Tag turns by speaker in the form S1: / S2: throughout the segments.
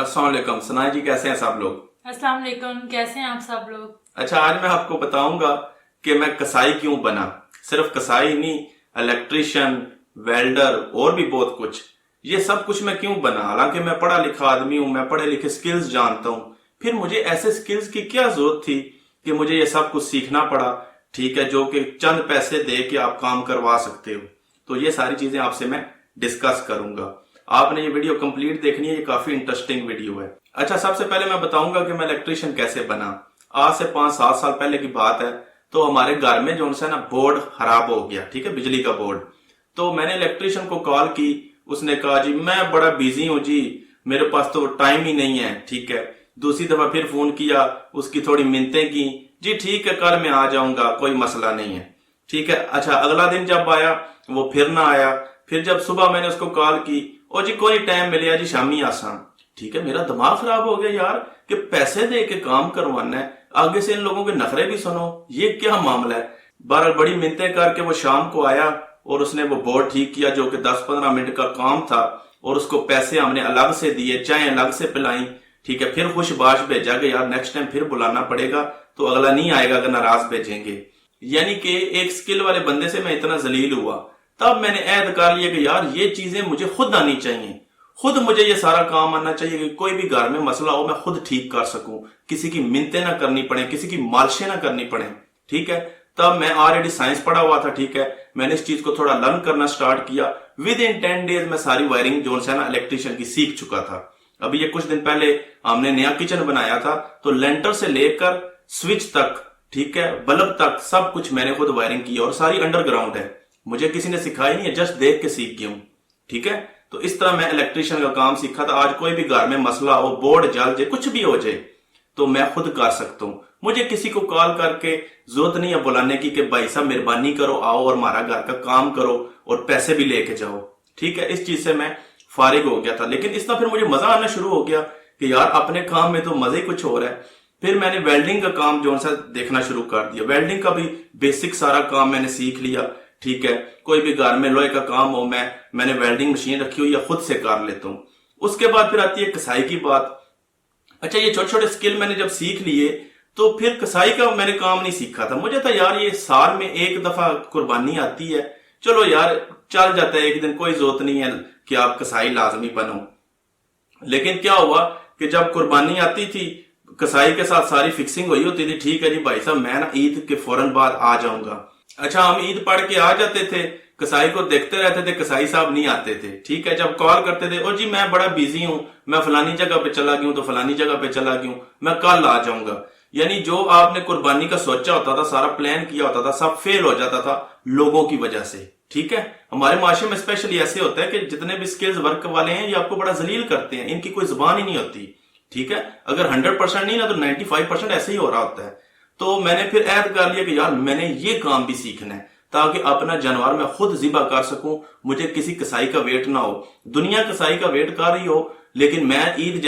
S1: अस्सलाम वालेकुम। सनाया जी, कैसे हैं सब लोग?
S2: अस्सलाम वालेकुम। कैसे हैं आप सब लोग?
S1: अच्छा, आज मैं आपको बताऊंगा कि मैं कसाई क्यों बना। सिर्फ कसाई नहीं, इलेक्ट्रिशियन, वेल्डर और भी बहुत कुछ। ये सब कुछ मैं क्यों बना? हालांकि मैं पढ़ा लिखा आदमी हूं, मैं पढ़े लिखे स्किल्स जानता हूं, फिर मुझे ऐसे स्किल्स की क्या जरूरत थी कि मुझे ये सब कुछ सीखना पड़ा। ठीक है, जो कि चंद पैसे दे के आप काम करवा सकते हो। तो ये सारी चीजें आपसे मैं डिस्कस करूंगा। आपने ये वीडियो कंप्लीट देखनी है, ये काफी इंटरेस्टिंग वीडियो है। अच्छा, सबसे पहले मैं बताऊंगा कि मैं इलेक्ट्रिशियन कैसे बना। आज से 5-7 साल पहले की बात है। तो हमारे घर में जो है ना, बोर्ड खराब हो गया, ठीक है, बिजली का बोर्ड। तो मैंने इलेक्ट्रिशियन को कॉल की। उसने कहा जी मैं बड़ा बिजी हूँ जी, मेरे पास तो टाइम ही नहीं है। ठीक है, दूसरी दफा फिर फोन किया, उसकी थोड़ी मिन्नतें की। जी ठीक है, कल मैं आ जाऊंगा, कोई मसला नहीं है। ठीक है। अच्छा, अगला दिन जब आया वो फिर ना आया। फिर जब सुबह मैंने उसको कॉल की, ओ जी कोई टाइम मिले जी, शामी आसान। ठीक है, मेरा दिमाग खराब हो गया यार कि पैसे दे के काम करवाना है, आगे से इन लोगों के नखरे भी सुनो, ये क्या मामला है। बार बड़ी मिन्नतें करके वो शाम को आया और उसने वो बोर्ड ठीक किया, जो कि 10-15 मिनट का काम था। और उसको पैसे हमने अलग से दिए, चाय अलग से पिलाई। ठीक है, फिर खुशबाश भेजा कि यार नेक्स्ट टाइम फिर बुलाना पड़ेगा, तो अगला नहीं आएगा अगर नाराज भेजेंगे। यानी कि एक स्किल वाले बंदे से मैं इतना जलील हुआ। तब मैंने ऐद कर लिया कि यार ये चीजें मुझे खुद आनी चाहिए, खुद मुझे ये सारा काम आना चाहिए कि कोई भी घर में मसला हो मैं खुद ठीक कर सकूं, किसी की मिन्नतें ना करनी पड़े, किसी की मालिशें ना करनी पड़े। ठीक है, तब मैं ऑलरेडी साइंस पढ़ा हुआ था। ठीक है, मैंने इस चीज को थोड़ा लर्न करना स्टार्ट किया। विद इन 10 डेज में सारी वायरिंग जो है ना इलेक्ट्रिशियन की सीख चुका था। अभी ये कुछ दिन पहले हमने नया किचन बनाया था, तो लेंटर से लेकर स्विच तक, ठीक है, बल्ब तक सब कुछ मैंने खुद वायरिंग की और सारी अंडरग्राउंड है। मुझे किसी ने सिखाई नहीं है, जस्ट देख के सीख गया हूं। ठीक है, तो इस तरह मैं इलेक्ट्रिशियन का काम सीखा था। आज कोई भी घर में मसला हो, बोर्ड जल जाए, कुछ भी हो जाए, तो मैं खुद कर सकता हूं। मुझे किसी को कॉल करके जरूरत नहीं है बुलाने की कि भाई साहब मेहरबानी करो, आओ और हमारा घर का काम करो और पैसे भी लेके जाओ। ठीक है, इस चीज से मैं फारिग हो गया था। लेकिन इस तरह फिर मुझे मजा आना शुरू हो गया कि यार अपने काम में तो मजा ही कुछ हो रहा है। फिर मैंने वेल्डिंग का काम जो सा देखना शुरू कर दिया। वेल्डिंग का भी बेसिक सारा काम मैंने सीख लिया। ठीक है, कोई भी घर में लोहे का काम हो, मैंने वेल्डिंग मशीन रखी हुई या खुद से कर लेता हूँ। उसके बाद फिर आती है कसाई की बात। अच्छा, ये छोटे छोटे स्किल मैंने जब सीख लिए, तो फिर कसाई का मैंने काम नहीं सीखा था। मुझे था यार ये साल में एक दफा कुर्बानी आती है, चलो यार चल जाता है एक दिन, कोई जरूरत नहीं है कि आप कसाई लाजमी बनो। लेकिन क्या हुआ कि जब कुर्बानी आती थी, कसाई के साथ सारी फिक्सिंग हुई होती थी। ठीक है जी भाई साहब, मैं ना ईद के फौरन बाद आ जाऊंगा। अच्छा, हम ईद पढ़ के आ जाते थे, कसाई को देखते रहते थे, कसाई साहब नहीं आते थे। ठीक है, जब कॉल करते थे, ओ जी मैं बड़ा बिजी हूं, मैं फलानी जगह पे चला गया हूं, तो फलानी जगह पे चला गया हूं, मैं कल आ जाऊंगा। यानी जो आपने कुर्बानी का सोचा होता था, सारा प्लान किया होता था, सब फेल हो जाता था लोगों की वजह से। ठीक है, हमारे माशरे में स्पेशली ऐसे होता है कि जितने भी स्किल्स वर्क वाले हैं ये आपको बड़ा जलील करते हैं, इनकी कोई जुबान ही नहीं होती। ठीक है, अगर 100% नहीं ना तो 95% ऐसे ही हो रहा होता है। तो मैंने फिर ऐद कर लिया कि यार मैंने ये काम भी सीखना है, ताकि अपना जानवर मैं खुद जिबा कर सकूं, मुझे किसी कसाई का वेट ना हो। दुनिया कसाई का वेट कर रही हो, लेकिन मैं ईद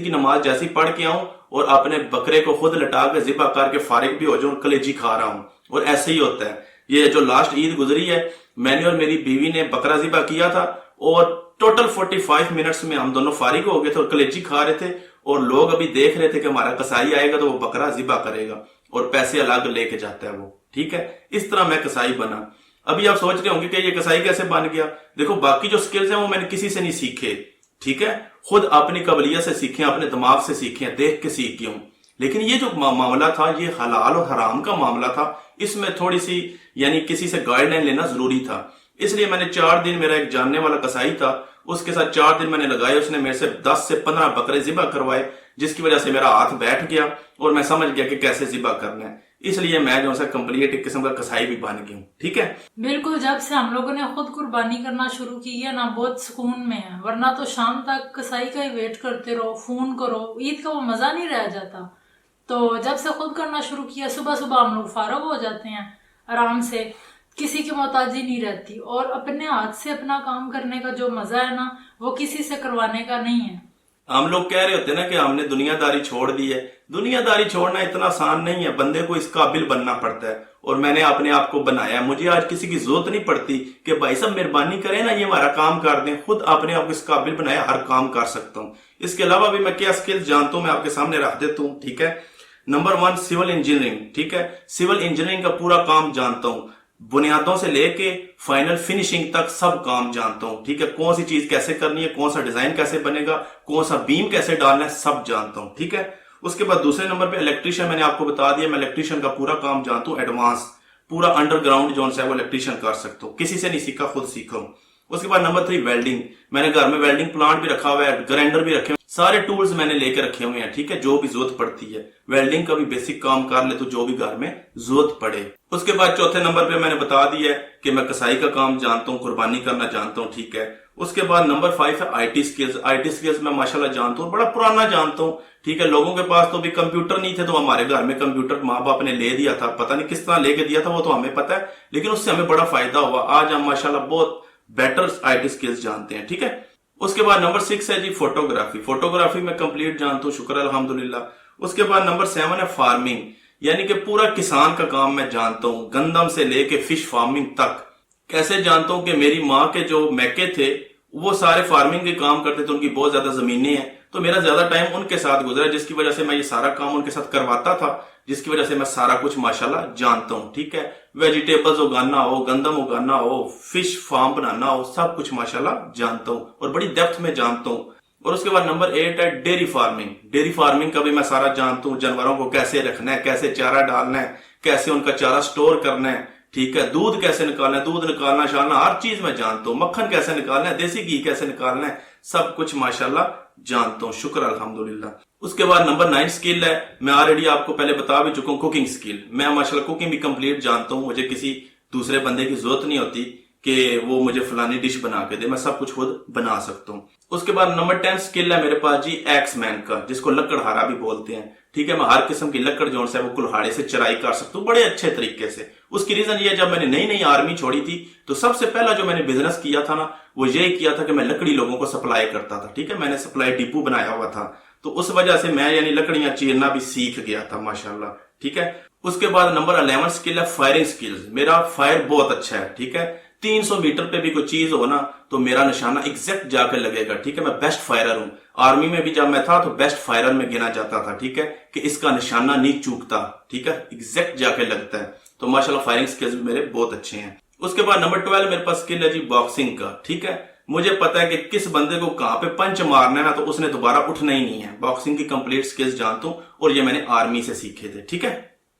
S1: की नमाज जैसी पढ़ के आऊं और अपने बकरे को खुद लटा के जिबा करके फारिग भी हो जाऊं, कलेजी खा रहा हूं। और ऐसे ही होता है। ये जो लास्ट ईद गुजरी है, मैंने और मेरी बीवी ने बकरा जिबा किया था और टोटल 45 मिनट्स में हम दोनों फारिग हो गए थे और कलेजी खा रहे थे। और लोग अभी देख रहे थे कि हमारा कसाई आएगा तो वो बकरा जिबा करेगा और पैसे अलग लेके जाता है वो। ठीक है, इस तरह मैं कसाई बना। अभी आप सोच रहे होंगे कि ये कसाई कैसे बन गया। देखो, बाकी जो स्किल्स हैं वो मैंने किसी से नहीं सीखे। ठीक है, खुद अपनी काबिलियत से सीखे, अपने दिमाग से सीखे, देख के सीख गया हूं। लेकिन ये जो मामला था, ये हलाल और हराम का मामला था, इसमें थोड़ी सी यानी किसी से गाइडलाइन लेना जरूरी था। इसलिए मैंने 4 दिन, मेरा एक जानने वाला कसाई था, उसके साथ 4 दिन मैंने लगाए। उसने मेरे से 10 से 15 बकरे जिबा करवाए, जिसकी वजह से मेरा हाथ बैठ गया और मैं समझ गया कि कैसे जिबा करना है। इसलिए मैं जो है कंप्लीट एक किस्म का कसाई भी बन गया हूँ। ठीक है,
S2: बिल्कुल, जब से हम लोगों ने खुद कुर्बानी करना शुरू की है ना, बहुत सुकून में है। वरना तो शाम तक कसाई का ही वेट करते रहो, फोन करो, ईद का वो मजा नहीं रह जाता। तो जब से खुद करना शुरू किया, सुबह सुबह हम लोग फारग हो जाते हैं आराम से, किसी की मोहताजी नहीं रहती। और अपने हाथ से अपना काम करने का जो मजा है ना, वो किसी से करवाने का नहीं है।
S1: ہم لوگ کہہ رہے ہوتے ہیں نا کہ ہم نے دنیا داری چھوڑ دی ہے. دنیا داری چھوڑنا اتنا آسان نہیں ہے, بندے کو اس قابل بننا پڑتا ہے, اور میں نے اپنے آپ کو بنایا ہے. مجھے آج کسی کی ضرورت نہیں پڑتی کہ بھائی صاحب مہربانی کریں نا یہ ہمارا کام کر دیں, خود اپنے آپ کو اس قابل بنایا, ہر کام کر سکتا ہوں. اس کے علاوہ بھی میں کیا سکلز جانتا ہوں میں آپ کے سامنے رکھ دیتا ہوں. ٹھیک ہے, نمبر 1 سول انجینئرنگ. ٹھیک ہے, سول انجینئرنگ کا پورا کام جانتا ہوں, بنیادوں سے لے کے فائنل فنیشنگ تک سب کام جانتا ہوں. ٹھیک ہے, کون سی چیز کیسے کرنی ہے, کون سا ڈیزائن کیسے بنے گا, کون سا بیم کیسے ڈالنا ہے, سب جانتا ہوں. ٹھیک ہے, اس کے بعد دوسرے نمبر پہ الیکٹریشین. میں نے آپ کو بتا دیا میں الیکٹریشین کا پورا کام جانتا ہوں, ایڈوانس پورا انڈر گراؤنڈ جو ہے وہ الیکٹریشین کر سکتا ہوں, کسی سے نہیں سیکھا, خود سیکھا ہوں. اس کے بعد نمبر 3 ویلڈنگ. میں نے گھر میں ویلڈنگ پلانٹ بھی رکھا ہوا ہے, گرائنڈر بھی رکھے ہوئے, سارے ٹولز میں نے لے کے رکھے ہوئے ہیں. ٹھیک ہے, جو بھی ضرورت پڑتی ہے ویلڈنگ کا بھی بیسک کام کر لے تو جو بھی گھر میں ضرورت پڑے. اس کے بعد چوتھے نمبر پہ میں نے بتا دیا ہے کہ میں کسائی کا کام جانتا ہوں, قربانی کرنا جانتا ہوں. ٹھیک ہے, اس کے بعد نمبر 5 ہے I T skills. I T skills میں ماشاءاللہ جانتا ہوں, بڑا پرانا جانتا ہوں. ٹھیک ہے, لوگوں کے پاس تو بھی کمپیوٹر نہیں تھے, تو ہمارے گھر میں کمپیوٹر ماں باپ نے لے دیا تھا, پتہ نہیں کس طرح لے کے دیا تھا وہ تو ہمیں پتہ ہے, لیکن اس سے ہمیں بڑا فائدہ ہوا. آج ہم ماشاءاللہ بہت بیٹر آئی ٹی سکلز جانتے ہیں. ٹھیک ہے, اس کے بعد نمبر 6 ہے جی فوٹوگرافی. فوٹوگرافی میں کمپلیٹ جانتا ہوں, شکر الحمدللہ. اس کے بعد نمبر 7 ہے فارمنگ, یعنی کہ پورا کسان کا کام میں جانتا ہوں, گندم سے لے کے فش فارمنگ تک. کیسے جانتا ہوں کہ میری ماں کے جو میکے تھے وہ سارے فارمنگ کے کام کرتے تھے, ان کی بہت زیادہ زمینیں ہیں, تو میرا زیادہ ٹائم ان کے ساتھ گزرا, جس کی وجہ سے میں یہ سارا کام ان کے ساتھ کرواتا تھا, جس کی وجہ سے میں سارا کچھ ماشاءاللہ جانتا ہوں. ٹھیک ہے, ویجیٹیبلز اگانا ہو, گندم اگانا ہو, فش فارم بنانا ہو, سب کچھ ماشاءاللہ جانتا ہوں اور بڑی ڈیپتھ میں جانتا ہوں. اور اس کے بعد نمبر 8 ہے ڈیری فارمنگ. ڈیری فارمنگ کا بھی میں سارا جانتا ہوں, جانوروں کو کیسے رکھنا ہے, کیسے چارہ ڈالنا ہے, کیسے ان کا چارہ سٹور کرنا ہے. ٹھیک ہے, دودھ کیسے نکالنا ہے, دودھ نکالنا شالنا ہر چیز میں جانتا ہوں. مکھن کیسے نکالنا ہے, دیسی گھی کیسے نکالنا ہے, سب کچھ ماشاءاللہ جانتا ہوں, شکر الحمدللہ. اس کے بعد نمبر 9 سکل ہے, میں آلریڈی آپ کو پہلے بتا بھی چکا ہوں, کوکنگ سکل. میں ماشاءاللہ کوکنگ بھی کمپلیٹ جانتا ہوں, مجھے کسی دوسرے بندے کی ضرورت نہیں ہوتی کہ وہ مجھے فلانی ڈش بنا کے دے, میں سب کچھ خود بنا سکتا ہوں. اس کے بعد نمبر 10 سکل ہے میرے پاس جی ایکس مین کا, جس کو لکڑہارا بھی بولتے ہیں. ٹھیک ہے, میں ہر قسم کی لکڑ جو ہے وہ کلہاڑے سے چرائی کر سکتا ہوں بڑے اچھے طریقے سے. اس کی ریزن یہ ہے, جب میں نے نئی آرمی چھوڑی تھی تو سب سے پہلا جو میں نے بزنس کیا تھا نا وہ یہی کیا تھا کہ میں لکڑی لوگوں کو سپلائی کرتا تھا. ٹھیک ہے, میں نے سپلائی ڈپو بنایا ہوا تھا, تو اس وجہ سے میں یعنی لکڑیاں چیرنا بھی سیکھ گیا تھا ماشاءاللہ. ٹھیک ہے, اس کے بعد نمبر 11 سکل ہے فائرنگ سکلز. میرا فائر بہت اچھا ہے. ٹھیک ہے, 300 میٹر پہ بھی کوئی چیز ہو نا تو میرا نشانہ ایگزیکٹ جا کے لگے گا. ٹھیک ہے, میں بیسٹ فائرر ہوں. آرمی میں بھی جب میں تھا تو بیسٹ فائرر میں گنا جاتا تھا. ٹھیک ہے, کہ اس کا نشانہ نہیں چوکتا. ٹھیک ہے, ایگزیکٹ جا کے لگتا ہے. تو ماشاءاللہ فائرنگ سکلز بھی میرے بہت اچھے ہیں. اس کے بعد نمبر 12 میرے پاس سکل ہے جی باکسنگ کا. ٹھیک ہے, مجھے پتا ہے کہ کس بندے کو کہاں پہ پنچ مارنا ہے نا تو اس نے دوبارہ اٹھنا ہی نہیں ہے. باکسنگ کی کمپلیٹ سکلز جانتا ہوں, اور یہ میں نے آرمی سے سیکھے تھے. ٹھیک ہے,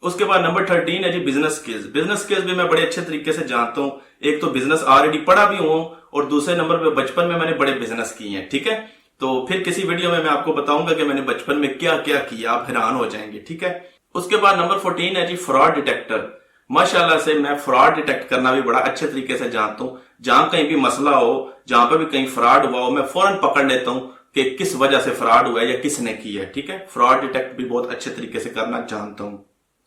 S1: اس کے بعد نمبر 13 ہے جی بزنس سکلز. بزنس سکلز بھی میں بڑے اچھے طریقے سے جانتا ہوں. ایک تو بزنس آلریڈی پڑھا بھی ہوں, اور دوسرے نمبر پہ بچپن میں نے بڑے بزنس کیے ہیں. ٹھیک ہے, تو پھر کسی ویڈیو میں آپ کو بتاؤں گا کہ میں نے بچپن میں کیا کیا کیا, آپ حیران ہو جائیں گے. ٹھیک ہے, اس کے بعد نمبر 14 ہے جی فراڈ ڈیٹیکٹر. ماشاءاللہ سے میں فراڈ ڈیٹیکٹ کرنا بھی بڑا اچھے طریقے سے جانتا ہوں. جہاں کہیں بھی مسئلہ ہو, جہاں پہ بھی کہیں فراڈ ہوا ہو, میں فوراً پکڑ لیتا ہوں کہ کس وجہ سے فراڈ ہوا ہے یا کس نے کیا ہے. ٹھیک ہے, فراڈ ڈیٹیکٹ بھی بہت اچھے طریقے سے کرنا جانتا ہوں.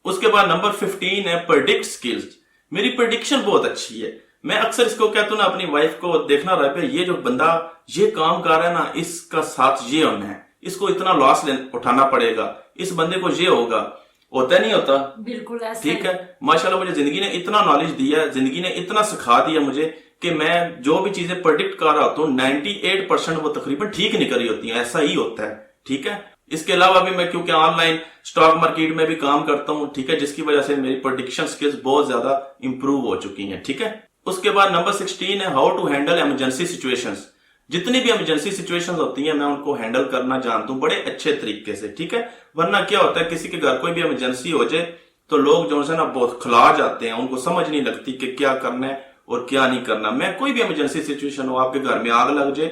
S1: اس کے بعد نمبر 15 ہے پریڈکٹ سکلز. میری پریڈکشن بہت اچھی ہے. میں اکثر اس کو کہتا ہوں نا اپنی وائف کو, دیکھنا رہا پہ یہ جو بندہ یہ کام کر رہا ہے نا, اس کا ساتھ یہ ہونا ہے, اس کو اتنا لاس اٹھانا پڑے گا, اس بندے کو یہ ہوگا. ہوتا نہیں ہوتا,
S2: بالکل ایسا.
S1: ٹھیک ہے, ماشاءاللہ مجھے زندگی نے اتنا نالج دیا ہے, زندگی نے اتنا سکھا دیا مجھے کہ میں جو بھی چیزیں پریڈکٹ کر رہا ہوتا ہوں 98% وہ تقریباً ٹھیک نکل رہی ہوتی ہیں. ایسا ہی ہوتا ہے. ٹھیک ہے, اس کے علاوہ بھی میں کیونکہ آن لائن سٹاک مارکیٹ میں بھی کام کرتا ہوں. ٹھیک ہے, جس کی وجہ سے میری پریڈکشن سکلز بہت زیادہ امپروو ہو چکی ہیں. ٹھیک ہے, اس کے بعد نمبر 16 ہے how to handle emergency situations. جتنی بھی ایمرجنسی سچویشنز ہوتی ہیں میں ان کو ہینڈل کرنا جانتا ہوں بڑے اچھے طریقے سے. ٹھیک ہے, ورنہ کیا ہوتا ہے کسی کے گھر کوئی بھی ایمرجنسی ہو جائے تو لوگ جو ہے نا بہت کھلا جاتے ہیں, ان کو سمجھ نہیں لگتی کہ کیا کرنا ہے اور کیا نہیں کرنا. میں کوئی بھی ایمرجنسی سچویشن ہو, آپ کے گھر میں آگ لگ جائے,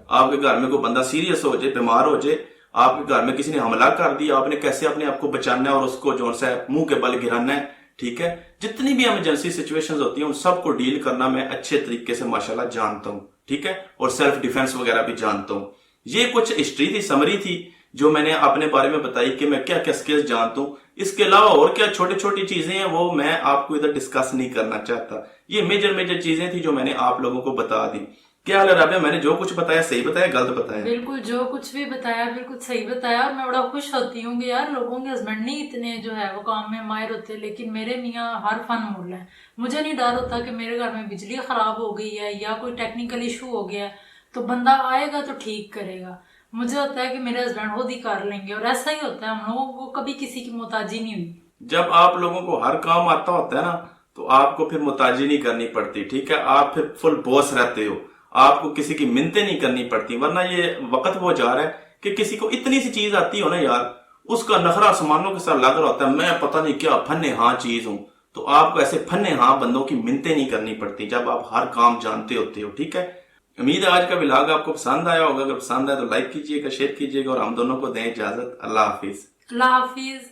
S1: آپ کے گھر میں کوئی بندہ سیریس ہو جائے, بیمار ہو جائے, آپ کے گھر میں کسی نے حملہ کر دیا, آپ نے کیسے اپنے آپ کو بچانا ہے اور اس کو جو ہے منہ کے بل گرانا ہے. ٹھیک ہے, جتنی بھی ایمرجنسی سچویشنز ہوتی ہیں ان سب کو ڈیل کرنا میں اچھے طریقے سے ماشاءاللہ جانتا ہوں. ٹھیک ہے, اور سیلف ڈیفenس وغیرہ بھی جانتا ہوں. یہ کچھ ہسٹری تھی, سمری تھی جو میں نے اپنے بارے میں بتائی کہ میں کیا کیا سکلز جانتا ہوں. اس کے علاوہ اور کیا چھوٹی چھوٹی چیزیں ہیں وہ میں آپ کو ادھر ڈسکس نہیں کرنا چاہتا. یہ میجر چیزیں تھی جو میں نے آپ لوگوں کو بتا دی. क्या हाल है राबिया, मैंने जो कुछ बताया सही बताया गलत बताया?
S2: बिल्कुल जो कुछ भी बताया बिल्कुल सही बताया। और मैं बड़ा खुश होती हूँ कि यार लोगों के हस्बैंड नहीं इतने जो है वो काम में माहिर होते, लेकिन मेरे मियाँ हर फन मोल है। मुझे नहीं डर होता कि मेरे घर में बिजली खराब हो गई है या कोई टेक्निकल इशू हो गया है तो बंदा आएगा तो ठीक करेगा। मुझे होता है कि मेरे हस्बैंड खुद ही कर लेंगे, और ऐसा ही होता है, हम लोगों को कभी किसी की मोहताजी नहीं हुई।
S1: जब आप लोगों को हर काम आता होता है ना, तो आपको फिर मुताजी नहीं करनी पड़ती, ठीक है? आप फिर फुल बॉस रहते हो, आपको किसी की मिन्नतें नहीं करनी पड़ती। वरना ये वक्त वो जा रहा है कि किसी को इतनी सी चीज आती हो ना यार, उसका नखरा आसमानों के साथ लग रहा होता है, मैं पता नहीं क्या फन्ने हाँ चीज हूं। तो आपको ऐसे फन्ने हाँ बंदों की मिन्नतें नहीं करनी पड़ती जब आप हर काम जानते होते हो, ठीक है? उम्मीद है आज का व्लॉग आपको पसंद आया होगा। अगर पसंद आया तो लाइक कीजिएगा, शेयर कीजिएगा, और हम दोनों को दें इजाजत। अल्लाह हाफिज।
S2: अल्लाह हाफिज।